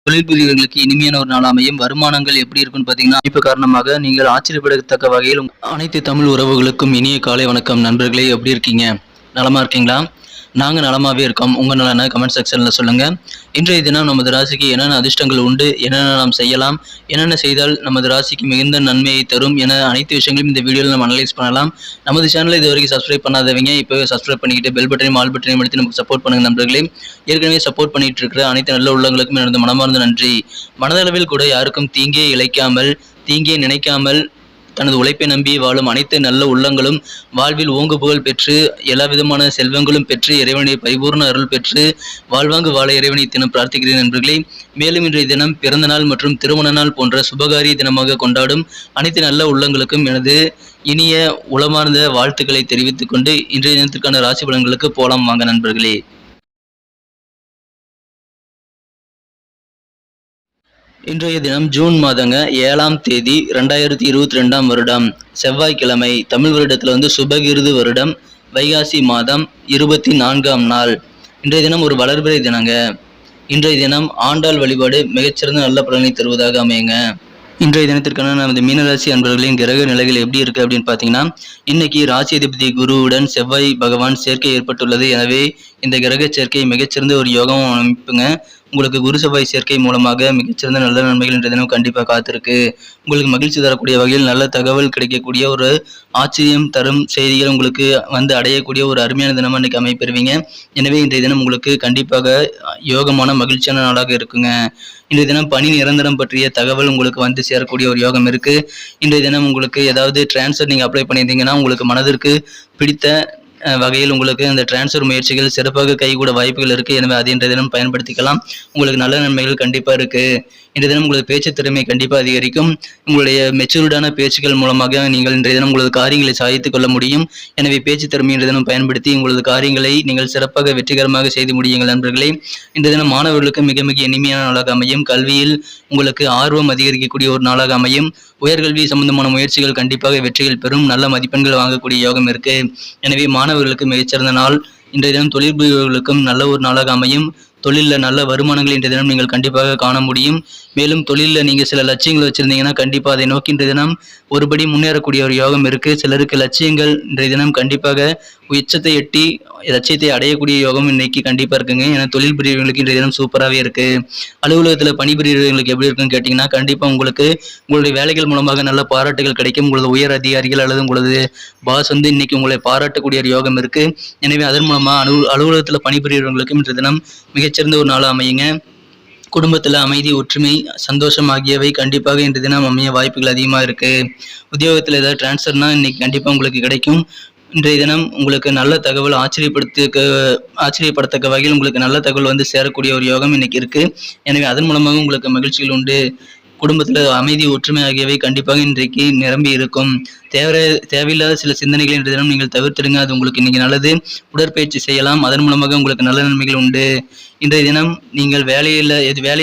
தொழில் புரியவர்களுக்கு இனிமையான ஒரு நாள் அமையும். வருமானங்கள் எப்படி இருக்குன்னு பார்த்தீங்கன்னா, இப்போ காரணமாக நீங்கள் ஆச்சரியப்படத்தக்க வகையில் அனைத்து தமிழ் உறவுகளுக்கும் இனிய காலை வணக்கம். நண்பர்களே, எப்படி இருக்கீங்க? நலமா இருக்கீங்களா? நாங்கள் நலமாகவே இருக்கோம். உங்கள் நலனை கமெண்ட் செக்ஷனில் சொல்லுங்கள். இன்றைய தினம் நமது ராசிக்கு என்னென்ன அதிர்ஷ்டங்கள் உண்டு, என்னென்ன நாம் செய்யலாம், என்னென்ன செய்தால் நமது ராசிக்கு மிகுந்த நன்மையை தரும் என அனைத்து விஷயங்களையும் இந்த வீடியோவில் நம்ம அனலைஸ் பண்ணலாம். நமது சேனலை இது வரைக்கும் சப்ஸ்கிரைப் பண்ணாதவங்க இப்போவே சப்ஸ்கிரைப் பண்ணிக்கிட்டு பெல் பட்டனையும் ஆல் பட்டனையும் எடுத்து நமக்கு சப்போர்ட் பண்ணுங்க நண்பர்களே. ஏற்கனவே சப்போர்ட் பண்ணிட்டு இருக்கிற அனைத்து நல்ல உள்ளங்களுக்கும் எனது மனமார்ந்த நன்றி. மனதளவில் கூட யாருக்கும் தீங்கே இழைக்காமல், தீங்கே நினைக்காமல் தனது உழைப்பை நம்பி வாழும் அனைத்து நல்ல உள்ளங்களும் வாழ்வில் ஓங்கு புகழ் பெற்று எல்லா விதமான செல்வங்களும் பெற்று இறைவனை பரிபூர்ண அருள் பெற்று வாழ்வாங்கு வாழ இறைவனை தினம் பிரார்த்திக்கிறேன் நண்பர்களே. மேலும் இன்றைய தினம் பிறந்த நாள் மற்றும் திருமண நாள் போன்ற சுபகாரிய தினமாக கொண்டாடும் அனைத்து நல்ல உள்ளங்களுக்கும் எனது இனிய உளமார்ந்த வாழ்த்துக்களை தெரிவித்துக் கொண்டு இன்றைய தினத்திற்கான ராசி பலன்களுக்கு போலாம் வாங்க நண்பர்களே. இன்றைய தினம் ஜூன் மாதங்க 7ஆம் தேதி 2022ஆம் வருடம் செவ்வாய்க்கிழமை. தமிழ் வருடத்தில் சுபகிருது வருடம் வைகாசி மாதம் 24ஆம் நாள். இன்றைய தினம் ஒரு வளர்பிறை தினங்க. இன்றைய தினம் ஆண்டாள் வழிபாடு மிகச்சிறந்த நல்ல பலனை தருவதாக அமையுங்க. இன்றைய தினத்திற்கான நமது மீனராசி அன்பர்களின் கிரக நிலைகள் எப்படி இருக்கு அப்படின்னு பார்த்தீங்கன்னா, இன்னைக்கு ராசி அதிபதி குருவுடன் செவ்வாய் பகவான் சேர்க்கை ஏற்பட்டுள்ளது. எனவே இந்த கிரக சேர்க்கை மிகச்சிறந்த ஒரு யோகம் அமைப்புங்க. உங்களுக்கு குரு செவ்வாய் சேர்க்கை மூலமாக மிகச்சிறந்த நல்ல நன்மைகள் இன்றைய தினம் கண்டிப்பாக காத்திருக்கு. உங்களுக்கு மகிழ்ச்சி தரக்கூடிய வகையில் நல்ல தகவல் கிடைக்கக்கூடிய ஒரு ஆச்சரியம் தரும் செய்திகள் உங்களுக்கு அடையக்கூடிய ஒரு அருமையான தினமாக இன்னைக்கு அமைப்பெறுவீங்க. எனவே இன்றைய தினம் உங்களுக்கு கண்டிப்பாக யோகமான மகிழ்ச்சியான நாளாக இருக்குங்க. இன்றைய தினம் பணி நிரந்தரம் பற்றிய தகவல் உங்களுக்கு சேரக்கூடிய ஒரு யோகம் இருக்கு. இன்றைய தினம் உங்களுக்கு ஏதாவது டிரான்ஸ்ஃபர் நீங்க அப்ளை பண்ணியிருந்தீங்கன்னா உங்களுக்கு மனதிற்கு பிடித்த வகையில் உங்களுக்கு அந்த டிரான்ஸ்ஃபர் முயற்சிகள் சிறப்பாக கைகூட வாய்ப்புகள் இருக்கு. எனவே அதை இன்றைய தினம் பயன்படுத்திக்கலாம். உங்களுக்கு நல்ல நன்மைகள் கண்டிப்பா இருக்கு. இன்றைய தினம் உங்களது பேச்சு திறமை கண்டிப்பாக அதிகரிக்கும். உங்களுடைய மெச்சூர்டான பேச்சுக்கள் மூலமாக நீங்கள் இன்றைய தினம் உங்களது காரியங்களை சாதித்துக் கொள்ள முடியும். எனவே பேச்சு திறமை இன்றைய தினம் பயன்படுத்தி உங்களது காரியங்களை நீங்கள் சிறப்பாக வெற்றிகரமாக செய்து முடியுங்கள் நண்பர்களே. இன்றைய தினம் மாணவர்களுக்கு மிக மிக இனிமையான நாளாக அமையும். கல்வியில் உங்களுக்கு ஆர்வம் அதிகரிக்கக்கூடிய ஒரு நாளாக அமையும். உயர்கல்வி சம்பந்தமான முயற்சிகள் கண்டிப்பாக வெற்றிகள் பெறும். நல்ல மதிப்பெண்கள் வாங்கக்கூடிய யோகம் இருக்கு. எனவே மாணவர்களுக்கு மிகச்சிறந்த நாள். இன்றைய தினம் தொழில் புரிபவர்களுக்கும் நல்ல ஒரு நாளாக அமையும். தொழிலில் நல்ல வருமானங்கள் இன்றைய தினம் நீங்கள் கண்டிப்பாக காண முடியும். மேலும் தொழிலில் நீங்கள் சில லட்சியங்கள் வச்சுருந்தீங்கன்னா கண்டிப்பாக அதை நோக்கி இன்றைய தினம் ஒருபடி முன்னேறக்கூடிய ஒரு யோகம் இருக்குது. சிலருக்கு லட்சியங்கள் இன்றைய தினம் கண்டிப்பாக உச்சத்தை எட்டி லட்சியத்தை அடையக்கூடிய யோகம் இன்னைக்கு கண்டிப்பாக இருக்குங்க. ஏன்னா தொழில் புரியவர்களுக்கு இன்றைய தினம் சூப்பராகவே இருக்குது. அலுவலகத்தில் பணிபுரியவர்களுக்கு எப்படி இருக்குன்னு கேட்டிங்கன்னா, கண்டிப்பாக உங்களுக்கு உங்களுடைய வேலைகள் மூலமாக நல்ல பாராட்டுகள் கிடைக்கும். உங்களது உயர் அதிகாரிகள் அல்லது உங்களது பாஸ் இன்னைக்கு உங்களை பாராட்டக்கூடிய ஒரு யோகம் இருக்குது. எனவே அதன் மூலமாக அலுவலகத்தில் பணிபுரியவர்களுக்கும் இன்றைய தினம் மிகச்சிறந்த ஒரு நாளாக அமையுங்க. குடும்பத்தில் அமைதி, ஒற்றுமை, சந்தோஷம் ஆகியவை கண்டிப்பாக இன்றைய தினம் அமைய வாய்ப்புகள் அதிகமாக இருக்குது. உத்தியோகத்தில் ஏதாவது டிரான்ஸ்ஃபர்னால் இன்னைக்கு கண்டிப்பாக உங்களுக்கு கிடைக்கும். இன்றைய தினம் உங்களுக்கு நல்ல தகவல் ஆச்சரியப்படத்தக்க வகையில் உங்களுக்கு நல்ல தகவல் சேரக்கூடிய ஒரு யோகம் இன்னைக்கு இருக்கு. எனவே அதன் மூலமாக உங்களுக்கு மகிழ்ச்சிகள் உண்டு. குடும்பத்தில் அமைதி, ஒற்றுமை ஆகியவை கண்டிப்பாக இன்றைக்கு நிரம்பி இருக்கும். தேவையில்லாத சில சிந்தனைகளை இன்றைய தினம் நீங்கள் தவிர்த்திடுங்க. அது உங்களுக்கு இன்னைக்கு நல்லது. உடற்பயிற்சி செய்யலாம். அதன் மூலமாக உங்களுக்கு நல்ல நன்மைகள் உண்டு. இன்றைய தினம் நீங்கள் வேலை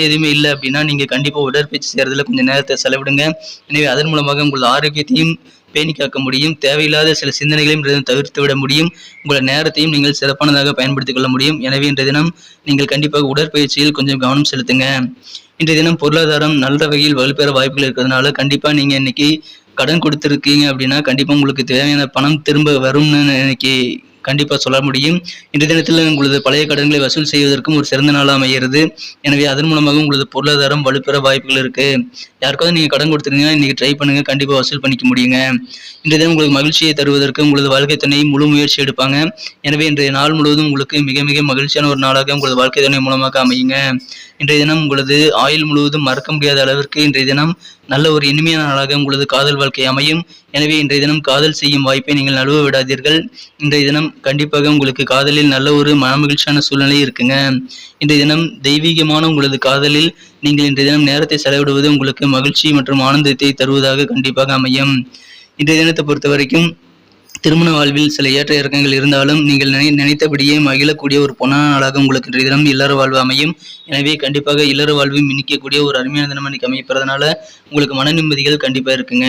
எதுவுமே இல்லை அப்படின்னா நீங்கள் கண்டிப்பாக உடற்பயிற்சி செய்யறதுல கொஞ்சம் நேரத்தை செலவிடுங்க. எனவே அதன் மூலமாக உங்களது ஆரோக்கியத்தையும் பேணி காக்க முடியும். தேவையில்லாத சில சிந்தனைகளையும் தவிர்த்து விட முடியும். உங்களோட நேரத்தையும் நீங்கள் சிறப்பானதாக பயன்படுத்திக் கொள்ள முடியும். எனவே இன்றைய தினம் நீங்கள் கண்டிப்பாக உடற்பயிற்சியில் கொஞ்சம் கவனம் செலுத்துங்க. இன்றைய தினம் பொருளாதாரம் நல்ல வகையில் வலுப்பெற வாய்ப்புகள் இருக்கிறதுனால கண்டிப்பா நீங்க இன்னைக்கு கடன் கொடுத்துருக்கீங்க அப்படின்னா கண்டிப்பா உங்களுக்கு தேவையான பணம் திரும்ப வரும்னு இன்னைக்கு கண்டிப்பாக சொல்ல முடியும். இன்றைய தினத்தில் உங்களது பழைய கடன்களை வசூல் செய்வதற்கும் ஒரு சிறந்த நாளாக அமைகிறது. எனவே அதன் மூலமாக உங்களது பொருளாதாரம் வலுப்பெற வாய்ப்புகள் இருக்கு. யாருக்காவது நீங்கள் கடன் கொடுத்துருந்தீங்கன்னா இன்னைக்கு ட்ரை பண்ணுங்க, கண்டிப்பாக வசூல் பண்ணிக்க முடியுங்க. இன்றைய தினம் உங்களுக்கு மகிழ்ச்சியை தருவதற்கு உங்களது வாழ்க்கை துணை முழு முயற்சி எடுப்பாங்க. எனவே இன்றைய நாள் முழுவதும் உங்களுக்கு மிக மிக மகிழ்ச்சியான ஒரு நாளாக உங்களது வாழ்க்கை துணை மூலமாக அமையுங்க. இன்றைய தினம் உங்களது ஆயுள் முழுவதும் மறக்க முடியாத அளவிற்கு இன்றைய தினம் நல்ல ஒரு இனிமையான நாளாக உங்களது காதல் வாழ்க்கை அமையும். எனவே இன்றைய தினம் காதல் செய்யும் வாய்ப்பை நீங்கள் நழுவ விடாதீர்கள். இன்றைய தினம் கண்டிப்பாக உங்களுக்கு காதலில் நல்ல ஒரு மனமகிழ்ச்சியான சூழ்நிலை இருக்குங்க. இன்றைய தினம் தெய்வீகமான உங்களது காதலில் நீங்கள் இன்றைய தினம் நேரத்தை செலவிடுவது உங்களுக்கு மகிழ்ச்சி மற்றும் ஆனந்தத்தை தருவதாக கண்டிப்பாக அமையும். இன்றைய தினத்தை பொறுத்த வரைக்கும் திருமண வாழ்வில் சில ஏற்ற இறக்கங்கள் இருந்தாலும் நீங்கள் நினைத்தபடியே மகிழக்கூடிய ஒரு பொன்னான நாளாக உங்களுக்கு இன்றைய தினம் இல்லற வாழ்வு அமையும். எனவே கண்டிப்பாக இல்லற வாழ்வு மினிக்கக்கூடிய ஒரு அருமையான தினம் இன்னைக்கு அமைப்பறதுனால உங்களுக்கு மன நிம்மதிகள் கண்டிப்பாக இருக்குங்க.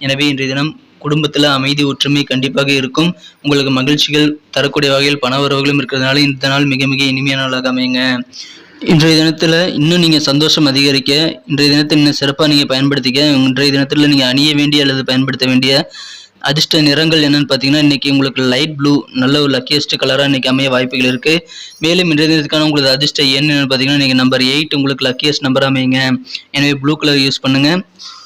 எனவே இன்றைய தினம் குடும்பத்தில் அமைதி, ஒற்றுமை கண்டிப்பாக இருக்கும். உங்களுக்கு மகிழ்ச்சிகள் தரக்கூடிய வகையில் பண வரவுகளும் இருக்கிறதுனால இந்த நாள் மிக மிக இனிமையான நாளாக அமையுங்க. இன்றைய தினத்தில் இன்னும் நீங்கள் சந்தோஷம் அதிகரிக்க, இன்றைய தினத்தை இன்னும் சிறப்பாக நீங்கள் பயன்படுத்திக்க, இன்றைய தினத்தில் நீங்கள் அணிய வேண்டிய அல்லது பயன்படுத்த வேண்டிய அதிர்ஷ்ட நிறங்கள் என்னன்னு பார்த்தீங்கன்னா, இன்றைக்கி உங்களுக்கு லைட் ப்ளூ நல்ல ஒரு லக்கியஸ்ட் கலராக இன்றைக்கி அமைய வாய்ப்புகள் இருக்குது. மேலும் இன்றைய தினத்துக்கான உங்களுக்கு அதிர்ஷ்ட எண் என்னென்னு பார்த்தீங்கன்னா, இன்றைக்கி நம்பர் 8 உங்களுக்கு லக்கியஸ்ட் நம்பராக அமையுங்க. எனவே ப்ளூ கலர் யூஸ் பண்ணுங்கள்.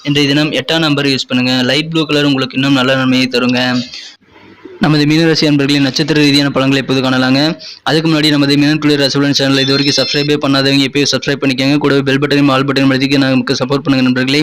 இன்றைய தினம் 8ஆம் நம்பர் யூஸ் பண்ணுங்கள். லைட் ப்ளூ கலர் உங்களுக்கு இன்னும் நல்ல நன்மையை தருங்க. நமது மீனராசி அன்பர்களின் நட்சத்திர ரீதியான பலன்களை இப்போது காணலாங்க. அதுக்கு முன்னாடி நமது மீனன் டுடே ராசி பலன் சேனலை இது வரைக்கும் சப்ஸ்கிரைபே பண்ணாதவங்க இப்போயே சப்ஸ்கிரைப் பண்ணிக்கோங்க. கூடவே பெல் பட்டனையும் ஆல் பட்டனையும் அழுத்தி நமக்கு சப்போர்ட் பண்ணுங்க நண்பர்களே.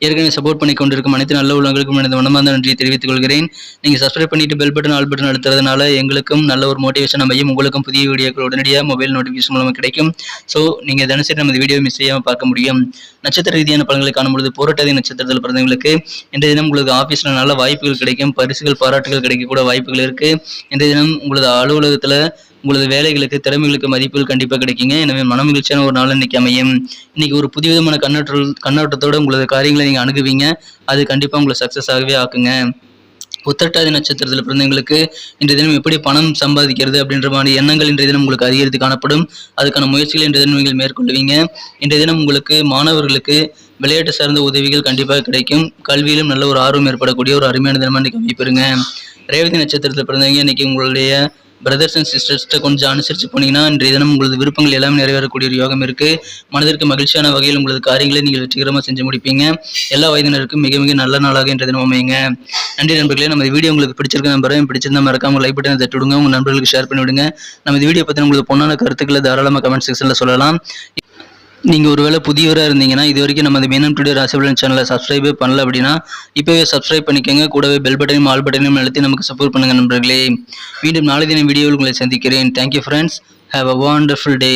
ஏற்கனவே சப்போர்ட் பண்ணி கொண்டிருக்கும் அனைத்து நல்ல உள்ளவங்களுக்கும் எனது மனமார்ந்த நன்றியை தெரிவித்துக் கொள்கிறேன். நீங்கள் சப்ஸ்கிரைப் பண்ணிட்டு பெல் பட்டன் ஆல் பட்டன் அழுத்துறதுனால எங்களுக்கும் நல்ல ஒரு மோட்டிவேஷன் அமையும், உங்களுக்கும் புதிய வீடியோக்கள் உடனடியாக மொபைல் நோட்டிஃபிகேஷன் மூலமாக கிடைக்கும். ஸோ நீங்கள் தினசரி நமது வீடியோ மிஸ் செய்யாமல் பார்க்க முடியும். நட்சத்திர ரீதியான பலன்களை காணும்பொழுது போராட்டாதி நட்சத்திரத்தில் பிறந்தவங்களுக்கு இன்றைய தினம் உங்களுக்கு ஆஃபீஸில் நல்ல வாய்ப்புகள் கிடைக்கும், பரிசுகள் பாராட்டுகள் கிடைக்கக்கூட வாய்ப்புகள் இருக்குது. இன்றைய தினம் உங்களது அலுவலகத்தில் உங்களது வேலைகளுக்கு திறமைகளுக்கு மதிப்புகள் கண்டிப்பாக கிடைக்குங்க. எனவே மனமகிழ்ச்சியான ஒரு நாள் இன்னைக்கு அமையும். இன்னைக்கு ஒரு புதிய விதமான கண்ணோட்டத்தோடு உங்களது காரியங்களை நீங்கள் அணுகுவீங்க. அது கண்டிப்பாக உங்களை சக்ஸஸ் ஆகவே ஆக்குங்க. உத்திரட்டாதி நட்சத்திரத்தில் பிறந்தவங்களுக்கு இன்றைய தினம் எப்படி பணம் சம்பாதிக்கிறது அப்படின்ற மாதிரி எண்ணங்கள் இன்றைய தினம் உங்களுக்கு அதிகரித்து காணப்படும். அதுக்கான முயற்சிகளை இன்றைய தினம் நீங்கள் மேற்கொள்வீங்க. இன்றைய தினம் உங்களுக்கு மாணவர்களுக்கு விளையாட்டு சார்ந்த உதவிகள் கண்டிப்பாக கிடைக்கும். கல்வியிலும் நல்ல ஒரு ஆர்வம் ஏற்படக்கூடிய ஒரு அருமையான தினமாக இன்றைக்கி அமைப்பெறுங்க. ரேவதி நட்சத்திரத்தில் பிறந்தவங்க இன்னைக்கு உங்களுடைய பிரதர்ஸ் அண்ட் சிஸ்டர்ஸ்ட்டை கொஞ்சம் அனுசரித்து போனீங்கன்னா இன்றைய தினம் உங்களது விருப்பங்கள் எல்லாமே நிறைவேறக்கூடிய ஒரு யோகம் இருக்குது. மனதிற்கு மகிழ்ச்சியான வகையில் உங்களது காரியங்களை நீங்கள் வெற்றிகரமாக செஞ்சு முடிப்பீங்க. எல்லா வயதினருக்கும் மிக மிக நல்ல நாளாக இன்றைய தினம் அமையுங்க. நன்றி நண்பர்களே. நம்ம வீடியோ உங்களுக்கு பிடிச்சிருக்க நம்பரையும் பிடிச்சிருந்தா மறக்காம லைக் பட்டனை தட்டி விடுங்க, உங்கள் நண்பர்களுக்கு ஷேர் பண்ணி விடுங்க. நம்ம இந்த வீடியோ பற்றின உங்களுக்கு பொண்ணான கருத்துக்களை தாராளமாக கமெண்ட் செக்ஷனில் சொல்லலாம். நீங்கள் ஒருவேளை புதியவராக இருந்தீங்கன்னா இது வரைக்கும் நம்ம இந்த மீனம் டுடே ராசி பலன் சேனலை சப்ஸ்கிரைபே பண்ணல அப்படின்னா இப்போவே சப்ஸ்கிரைப் பண்ணிக்கோங்க. கூடவே பெல் பட்டனையும் ஆல் பட்டனையும் அழுத்தி நமக்கு சப்போர்ட் பண்ணுங்கள் நண்பர்களே. மீண்டும் நாளை தினம் வீடியோவில் உங்களை சந்திக்கிறேன். Thank you friends. Have a wonderful day.